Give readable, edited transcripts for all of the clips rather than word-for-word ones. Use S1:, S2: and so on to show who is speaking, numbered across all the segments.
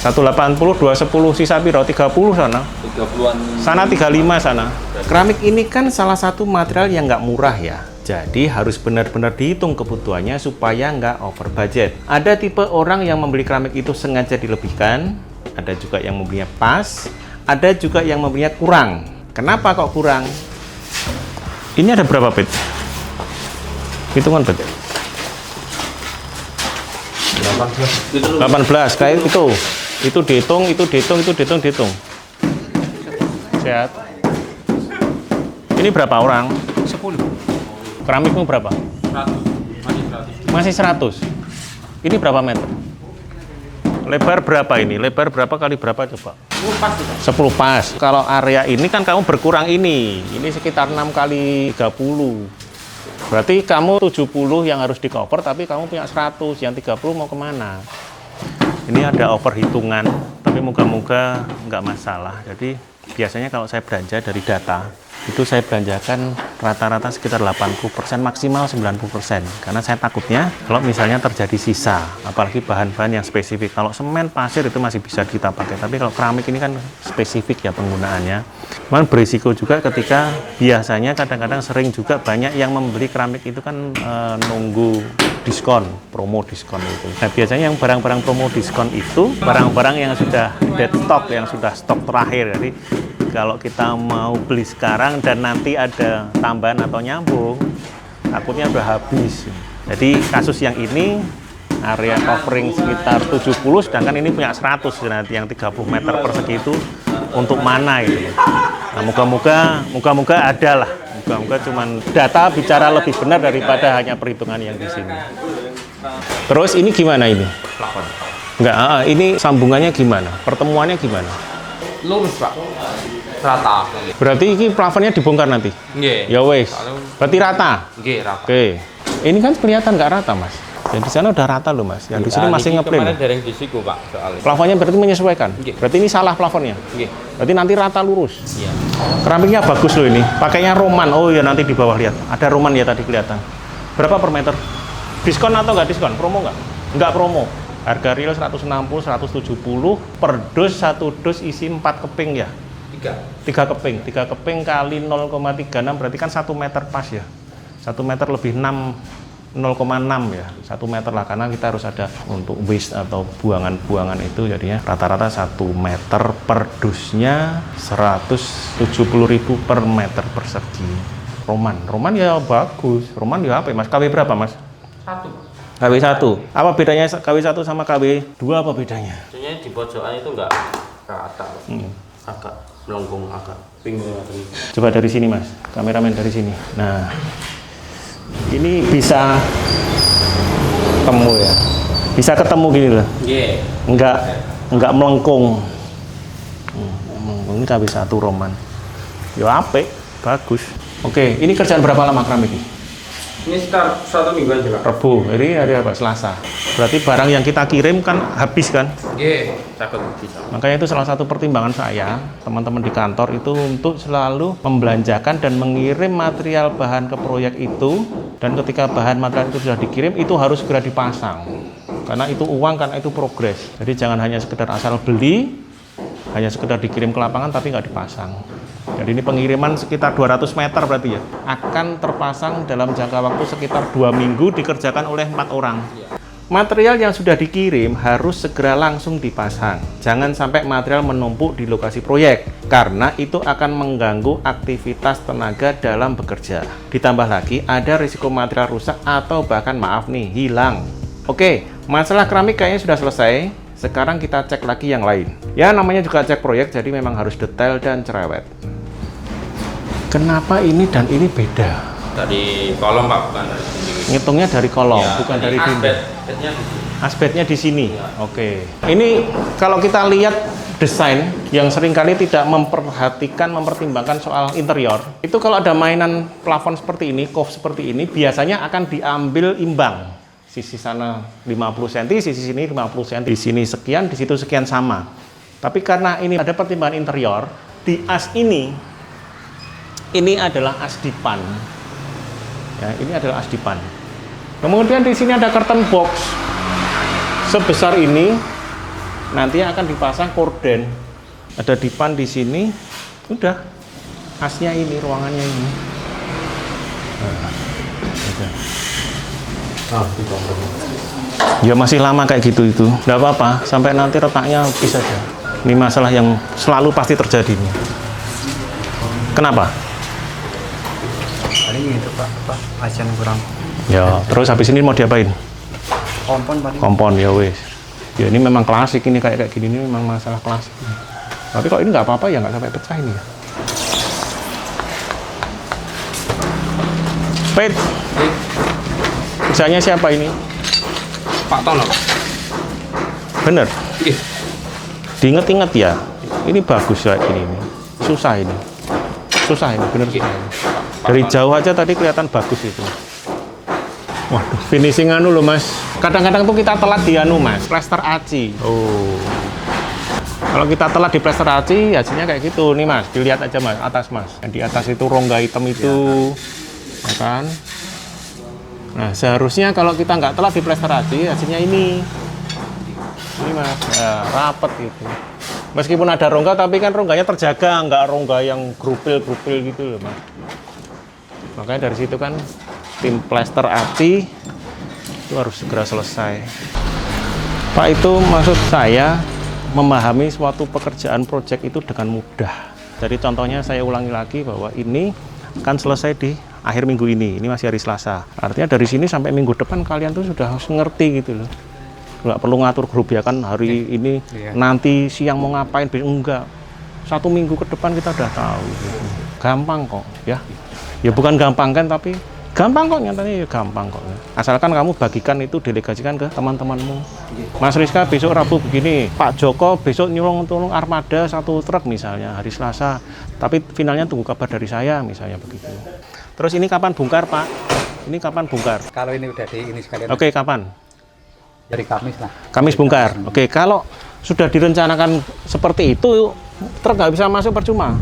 S1: 180, 210, sisa piro? 30 sana.
S2: 30-an.
S1: Sana 35 sana. Keramik ini kan salah satu material yang nggak murah ya. Jadi harus benar-benar dihitung kebutuhannya supaya nggak over budget. Ada tipe orang yang membeli keramik itu sengaja dilebihkan, ada juga yang membelinya pas, ada juga yang membelinya kurang. Kenapa kok kurang? Ini ada berapa pit? Hitungan pit. 18 kayak itu. Itu dihitung, itu dihitung, itu dihitung, dihitung. Sehat. Ini berapa orang?
S2: 10.
S1: Keramikmu berapa?
S2: 100.
S1: Masih 100. Ini berapa meter? Lebar berapa ini? Lebar berapa kali berapa coba? 10 pas. Kalau area ini kan kamu berkurang ini. Ini sekitar 6 kali 30. Berarti kamu 70 yang harus di cover, tapi kamu punya 100. Yang 30 mau kemana? Ini ada over hitungan, tapi moga-moga nggak masalah. Jadi biasanya kalau saya belanja dari data, itu saya belanjakan rata-rata sekitar 80%, maksimal 90%. Karena saya takutnya kalau misalnya terjadi sisa, apalagi bahan-bahan yang spesifik. Kalau semen, pasir itu masih bisa kita pakai, tapi kalau keramik ini kan spesifik ya penggunaannya. Cuman berisiko juga ketika biasanya kadang-kadang sering juga banyak yang membeli keramik itu kan nunggu diskon, promo diskon itu. Nah biasanya yang barang-barang promo diskon itu barang-barang yang sudah dead stock, yang sudah stok terakhir. Jadi kalau kita mau beli sekarang dan nanti ada tambahan atau nyambung, takutnya udah habis. Jadi kasus yang ini area covering sekitar 70, sedangkan ini punya 100, nanti yang 30 meter persegi itu untuk mana itu. Nah moga-moga ada lah. Moga-moga cuman data bicara lebih benar daripada hanya perhitungan yang di sini. Terus ini gimana ini?
S2: Plafon.
S1: Enggak, ini sambungannya gimana? Pertemuannya gimana?
S2: Lurus, Pak. Rata.
S1: Berarti ini plafonnya dibongkar nanti?
S2: Nggih.
S1: Ya wes. Berarti rata?
S2: Nggih, rata.
S1: Oke. Ini kan kelihatan nggak rata, Mas. Yang di sana udah rata loh, Mas. Yang di sini masih ngeplin.
S2: Kemarin dereng disiku, Pak, soalnya.
S1: Plafonnya berarti menyesuaikan?
S2: Nggih.
S1: Berarti ini salah plafonnya?
S2: Nggih.
S1: Berarti nanti rata lurus?
S2: Iya.
S1: Keramiknya bagus loh ini. Pakainya Roman. Oh ya, nanti di bawah lihat. Ada Roman ya tadi kelihatan. Berapa per meter? Diskon atau nggak diskon? Promo nggak? Nggak promo. Harga real 160, 170 per dus, satu dus isi 4 keping ya? 3 keping. 3 keping kali 0,36 berarti kan 1 meter pas ya? 1 meter lebih 6, 0,6 ya? 1 meter lah, karena kita harus ada untuk waste atau buangan-buangan itu, jadinya rata-rata 1 meter per dusnya 170.000 per meter persegi. Roman ya bagus. Roman ya apa ya, Mas? KW berapa, Mas?
S2: 1.
S1: KW 1. Apa bedanya KW 1 sama KW 2, apa bedanya?
S2: Sebenarnya di pojokan itu enggak rata. Agak melengkung, agak pinggul.
S1: Coba dari sini, Mas. Kameramen dari sini. Nah, ini bisa ketemu ya. Bisa ketemu gini loh.
S2: Nggih.
S1: Enggak melengkung. Ini KW 1 Roman. Ya apik, bagus. Oke, ini kerjaan berapa lama keramik ini?
S2: Ini sekitar 1 mingguan juga.
S1: Rebu, ini hari apa? Selasa. Berarti barang yang kita kirim kan habis kan?
S2: Nggih, takut bisa.
S1: Makanya itu salah satu pertimbangan saya, teman-teman di kantor itu untuk selalu membelanjakan dan mengirim material bahan ke proyek itu, dan ketika bahan material itu sudah dikirim, itu harus segera dipasang. Karena itu uang, karena itu progres. Jadi jangan hanya sekedar asal beli, hanya sekedar dikirim ke lapangan tapi nggak dipasang. Jadi ini pengiriman sekitar 200 meter berarti ya, akan terpasang dalam jangka waktu sekitar 2 minggu, dikerjakan oleh 4 orang. Material yang sudah dikirim harus segera langsung dipasang. Jangan sampai material menumpuk di lokasi proyek, karena itu akan mengganggu aktivitas tenaga dalam bekerja. Ditambah lagi ada risiko material rusak atau bahkan maaf nih, hilang. Oke, masalah keramik kayaknya sudah selesai. Sekarang kita cek lagi yang lain. Ya namanya juga cek proyek, jadi memang harus detail dan cerewet. Kenapa ini dan ini beda?
S2: Dari kolom, Pak, bukan dari dinding.
S1: Ngitungnya dari kolom,
S2: Ya,
S1: bukan dari dinding.
S2: Asbestnya di sini.
S1: Asbestnya di sini. Oke. Ini kalau kita lihat desain yang seringkali tidak mempertimbangkan soal interior. Itu kalau ada mainan plafon seperti ini, cove seperti ini, biasanya akan diambil imbang. Sisi sana 50 cm, sisi sini 50 cm, di sini sekian, di situ sekian sama. Tapi karena ini ada pertimbangan interior, di as ini adalah as dipan. Ya, ini adalah as dipan. Kemudian di sini ada curtain box sebesar ini nanti akan dipasang korden. Ada dipan di sini. Udah. Khasnya ini, ruangannya ini. Ya masih lama kayak gitu itu. Nggak apa-apa, sampai nanti retaknya habis saja. Ini masalah yang selalu pasti terjadi nih. Kenapa?
S3: Paling itu Pak, asian kurang.
S1: Ya, terus habis ini mau diapain?
S3: Kompon paling.
S1: Kompon ya wes. Ya ini memang klasik ini kayak gini ini memang masalah klasik. Tapi kok ini nggak apa-apa ya, nggak sampai pecah ini ya. Pet. Misalnya siapa ini?
S2: Pak Tono.
S1: Bener.
S2: Iya.
S1: Diinget-inget ya. Ini bagus kayak gini ini. Susah ini. Susah ini, bener susah ini. Dari jauh aja tadi kelihatan bagus itu. Waduh, finishing anu loh Mas. Kadang-kadang tuh kita telat di anu Mas, plester aci. Oh. Kalau kita telat di plester aci, hasilnya kayak gitu. Nih Mas, dilihat aja Mas, atas Mas. Yang di atas itu rongga hitam itu, ya kan? Nah, seharusnya kalau kita nggak telat di plester aci, hasilnya ini. Ini Mas, ya, rapet gitu. Meskipun ada rongga, tapi kan rongganya terjaga, nggak rongga yang grupil-grupil gitu loh Mas. Makanya dari situ kan tim plester aci itu harus segera selesai. Pak, itu maksud saya memahami suatu pekerjaan proyek itu dengan mudah. Jadi contohnya saya ulangi lagi bahwa ini akan selesai di akhir minggu ini masih hari Selasa. Artinya dari sini sampai minggu depan kalian tuh sudah harus ngerti gitu loh. Nggak perlu ngatur grup ya kan hari ini nanti siang mau ngapain, enggak. 1 minggu ke depan kita udah tahu gitu. Gampang kok ya. Ya bukan gampang kan, tapi gampang kok, nyatanya ya gampang kok. Asalkan kamu bagikan itu, delegasikan ke teman-temanmu. Mas Rizka besok Rabu begini, Pak Joko besok nyolong armada 1 truk misalnya hari Selasa, tapi finalnya tunggu kabar dari saya misalnya begitu. Terus ini kapan bongkar Pak? Ini kapan bongkar?
S3: Kalau ini udah di ini sekalian.
S1: Oke, kapan?
S3: Dari Kamis lah.
S1: Kamis bongkar. Oke, kalau sudah direncanakan seperti itu, truk nggak bisa masuk percuma.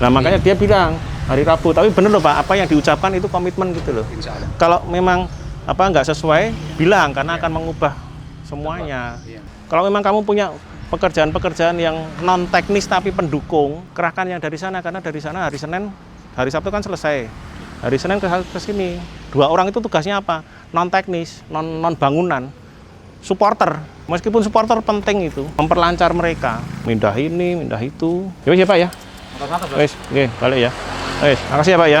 S1: Nah makanya dia bilang hari Rabu, tapi bener loh Pak, apa yang diucapkan itu komitmen gitu loh.
S3: Insya Allah.
S1: Kalau memang apa nggak sesuai, bilang karena akan mengubah semuanya. Kalau memang kamu punya pekerjaan-pekerjaan yang non teknis tapi pendukung, kerahkan yang dari sana, karena dari sana hari Senin, hari Sabtu kan selesai. Hari Senin ke sini, 2 orang itu tugasnya apa? Non teknis, non bangunan, supporter. Meskipun supporter penting itu, memperlancar mereka, mindah ini, mindah itu. Ya Pak ya. Wes, oke, balik ya. Wes, makasih ya Pak ya.